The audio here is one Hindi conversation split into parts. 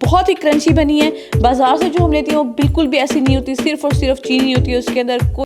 बहुत ही क्रंची बनी है। बाजार से जो हम लेते हैं वो बिल्कुल भी ऐसी नहीं होती, सिर्फ और सिर्फ चीनी होती है उसके अंदर।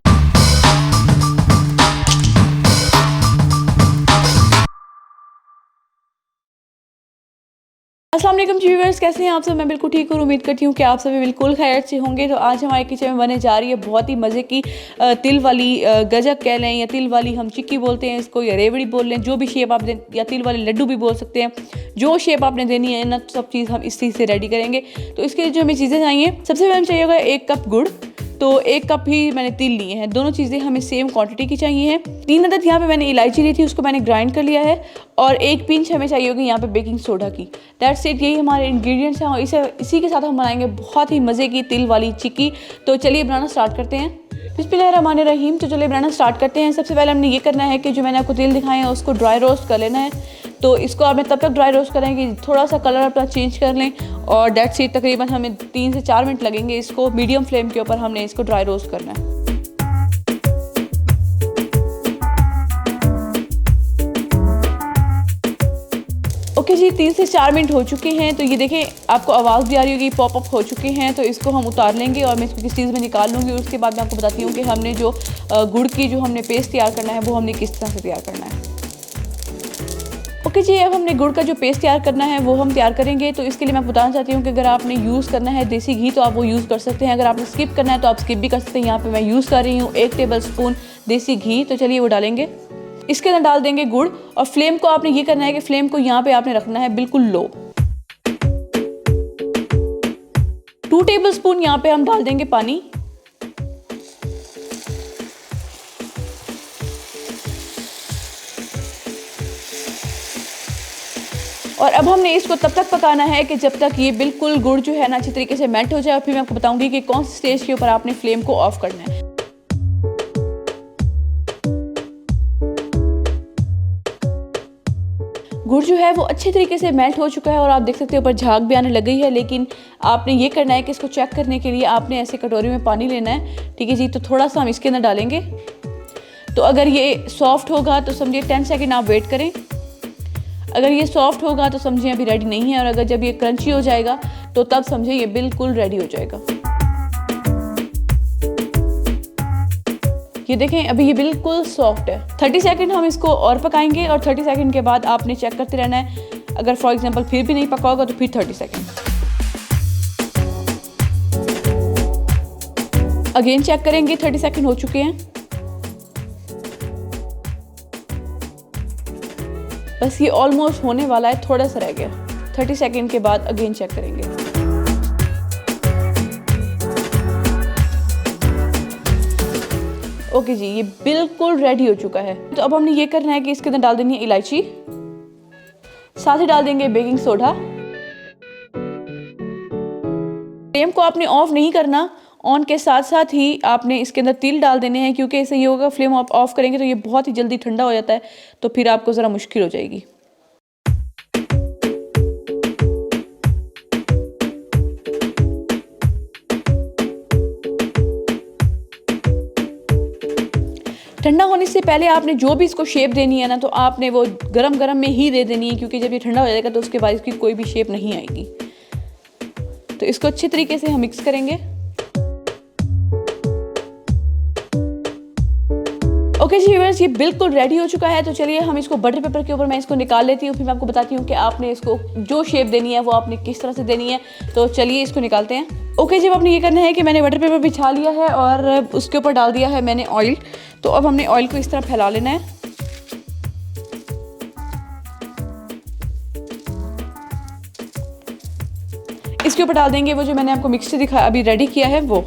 अस्सलाम वालेकुम व्यूअर्स, कैसे हैं आप सब? मैं बिल्कुल ठीक हूँ। उम्मीद करती हूँ कि आप सभी बिल्कुल खैरियत से होंगे। तो आज हमारे किचन में बनने जा रही है बहुत ही मज़े की तिल वाली गजक कह लें, या तिल वाली हम चिक्की बोलते हैं इसको, या रेवड़ी बोल लें, जो भी शेप आप दें, या तिल वाले लड्डू भी बोल सकते हैं। जो शेप आपने देनी है ना, सब चीज़ हम इस चीज़ से रेडी करेंगे। तो इसके लिए जो हमें चीज़ें चाहिए, सबसे पहले हमें चाहिए होगा 1 कप गुड़। तो 1 कप ही मैंने तिल लिए हैं। दोनों चीज़ें हमें सेम क्वांटिटी की चाहिए हैं। 3 अदद यहाँ पे मैंने इलायची ली थी, उसको मैंने ग्राइंड कर लिया है। और 1 पिंच हमें चाहिए होगी यहाँ पे बेकिंग सोडा की। दैट्स इट, यही हमारे इंग्रेडिएंट्स हैं। और इसी के साथ हम बनाएंगे बहुत ही मज़े की तिल वाली चिक्की। तो चलिए बनाना स्टार्ट करते हैं। बिस्मिल्लाहिर्रहमानिर्रहीम। तो चलिए बनाना स्टार्ट करते हैं। सबसे पहले हमने ये करना है कि जो मैंने आपको तिल दिखाए हैं उसको ड्राई रोस्ट कर लेना है। तो इसको आपने तब तक ड्राई रोस्ट करें कि थोड़ा सा कलर अपना चेंज कर लें। और दैट्स इट, तकरीबन हमें 3 से 4 मिनट लगेंगे। इसको मीडियम फ्लेम के ऊपर हमने इसको ड्राई रोस्ट करना है। ओके जी, 3 से 4 मिनट हो चुके हैं। तो ये देखें, आपको आवाज़ भी आ रही होगी, पॉप अप हो चुके हैं। तो इसको हम उतार लेंगे और मैं इसको किस चीज़ में निकाल लूँगी। उसके बाद मैं आपको बताती हूँ कि हमने जो गुड़ की जो हमने पेस्ट तैयार करना है वो हमने किस तरह से तैयार करना है। ओके जी, अब हमने गुड़ का जो पेस्ट तैयार करना है वो हम तैयार करेंगे। तो इसके लिए मैं बताना चाहती हूँ कि अगर आपने यूज़ करना है देसी घी तो आप वो यूज़ कर सकते हैं। अगर आपने स्किप करना है तो आप स्किप भी कर सकते हैं। यहाँ पे मैं यूज़ कर रही हूँ 1 टेबल स्पून देसी घी। तो चलिए वो डालेंगे। इसके अंदर डाल देंगे गुड़। और फ्लेम को आपने ये करना है कि फ्लेम को यहाँ पे आपने रखना है बिल्कुल लो। 2 टेबल स्पून यहाँ पे हम डाल देंगे पानी। और अब हमने इसको तब तक पकाना है कि जब तक ये बिल्कुल गुड़ जो है ना अच्छी तरीके से मेल्ट हो जाए। और फिर मैं आपको बताऊंगी कि कौन सी स्टेज के ऊपर आपने फ्लेम को ऑफ करना है। गुड़ जो है वो अच्छे तरीके से मेल्ट हो चुका है और आप देख सकते हैं ऊपर झाग भी आने लग गई है। लेकिन आपने ये करना है कि इसको चेक करने के लिए आपने ऐसे कटोरी में पानी लेना है, ठीक है जी। तो थोड़ा सा हम इसके अंदर डालेंगे। तो अगर ये सॉफ्ट होगा तो समझिए 10 सेकेंड आप वेट करें। अगर ये सॉफ्ट होगा तो समझिए अभी रेडी नहीं है। और अगर जब ये क्रंची हो जाएगा तो तब समझिए ये बिल्कुल रेडी हो जाएगा। ये देखें, अभी ये बिल्कुल सॉफ्ट है। 30 सेकंड हम इसको और पकाएंगे। और 30 सेकंड के बाद आपने चेक करते रहना है। अगर फॉर एग्जांपल फिर भी नहीं पका होगा तो फिर 30 सेकंड अगेन चेक करेंगे। 30 सेकंड हो चुके हैं। बस ये ऑलमोस्ट होने वाला है, थोड़ा सा रह गया। 30 सेकंड के बाद अगेन चेक करेंगे। ओके जी, ये बिल्कुल रेडी हो चुका है। तो अब हमने ये करना है कि इसके अंदर डाल देनी है इलायची, साथ ही डाल देंगे बेकिंग सोडा। फ्लेम को आपने ऑफ नहीं करना, ऑन के साथ साथ ही आपने इसके अंदर तिल डाल देने हैं। क्योंकि इससे ये होगा, फ्लेम आप ऑफ करेंगे तो ये बहुत ही जल्दी ठंडा हो जाता है। तो फिर आपको ज़रा मुश्किल हो जाएगी। ठंडा होने से पहले आपने जो भी इसको शेप देनी है ना, तो आपने वो गरम गरम में ही दे देनी है। क्योंकि जब ये ठंडा हो जाएगा तो उसके बाद इसकी कोई भी शेप नहीं आएगी। तो इसको अच्छे तरीके से हम मिक्स करेंगे। ओके जी व्यूअर्स, ये बिल्कुल रेडी हो चुका है। तो चलिए हम इसको बटर पेपर के ऊपर मैं इसको निकाल लेती हूँ। फिर मैं आपको बताती हूँ कि आपने इसको जो शेप देनी है वो आपने किस तरह से देनी है। तो चलिए इसको निकालते हैं। ओके जी, अब आपने ये करना है कि मैंने बटर पेपर बिछा लिया है और उसके ऊपर डाल दिया है मैंने ऑयल। तो अब हमने ऑयल को इस तरह फैला लेना है। इसके ऊपर डाल देंगे वो जो मैंने आपको मिक्सचर दिखाया अभी रेडी किया है वो।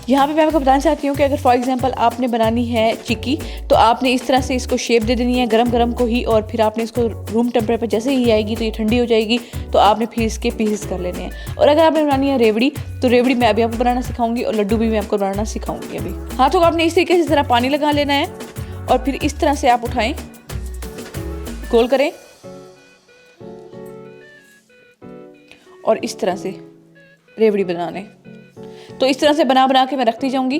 यहाँ पे मैं आपको बताना चाहती हूँ कि अगर फॉर एग्जांपल आपने बनानी है चिक्की, तो आपने इस तरह से इसको शेप दे देनी है गरम गरम को ही। और फिर आपने इसको रूम टेम्परेचर पर जैसे ही आएगी तो ये ठंडी हो जाएगी। तो आपने फिर इसके पीसेस कर लेने हैं। और अगर आपने बनानी है रेवड़ी, तो रेवड़ी मैं अभी आपको बनाना सिखाऊंगी और लड्डू भी मैं आपको बनाना सिखाऊंगी अभी। हाथों को आपने इस तरीके से ज़रा पानी लगा लेना है और फिर इस तरह से आप उठाएं, गोल करें और इस तरह से रेवड़ी बनाने। तो इस तरह से बना बना के मैं रखती जाऊंगी।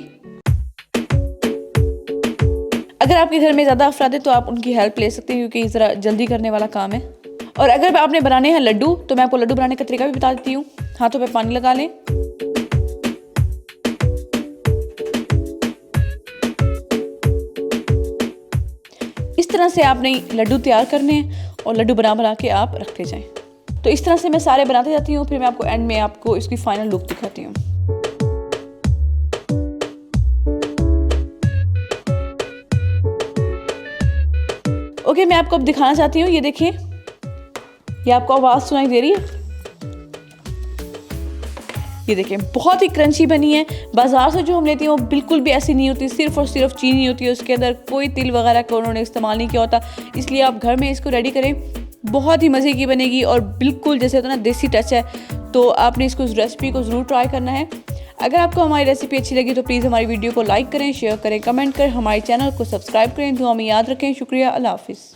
अगर आपके घर में ज़्यादा अफराद है तो आप उनकी हेल्प ले सकते हैं, क्योंकि ज़रा जल्दी करने वाला काम है। और अगर आपने बनाने हैं लड्डू, तो मैं आपको लड्डू बनाने का तरीका भी बता देती हूँ। हाथों पे पानी लगा लें, इस तरह से आपने लड्डू तैयार करने हैं और लड्डू बना बना के आप रखते जाएं। तो इस तरह से मैं सारे बनाते जाती हूँ, फिर मैं आपको एंड में आपको इसकी फाइनल लुक दिखाती हूँ। ओके, मैं आपको अब दिखाना चाहती हूँ। ये देखिए, ये आपको आवाज़ सुनाई दे रही है? ये देखिए, बहुत ही क्रंची बनी है। बाज़ार से जो हम लेते हैं वो बिल्कुल भी ऐसी नहीं होती, सिर्फ और सिर्फ चीनी होती है, उसके अंदर कोई तिल वगैरह का उन्होंने इस्तेमाल नहीं किया होता। इसलिए आप घर में इसको रेडी करें, बहुत ही मज़े की बनेगी और बिल्कुल जैसे होता है ना देसी टच है। तो आपने इसको रेसिपी को ज़रूर ट्राई करना है। अगर आपको हमारी रेसिपी अच्छी लगी तो प्लीज़ हमारी वीडियो को लाइक करें, शेयर करें, कमेंट करें, हमारे चैनल को सब्सक्राइब करें। दुआ में याद रखें। शुक्रिया, अल्लाह हाफिज़।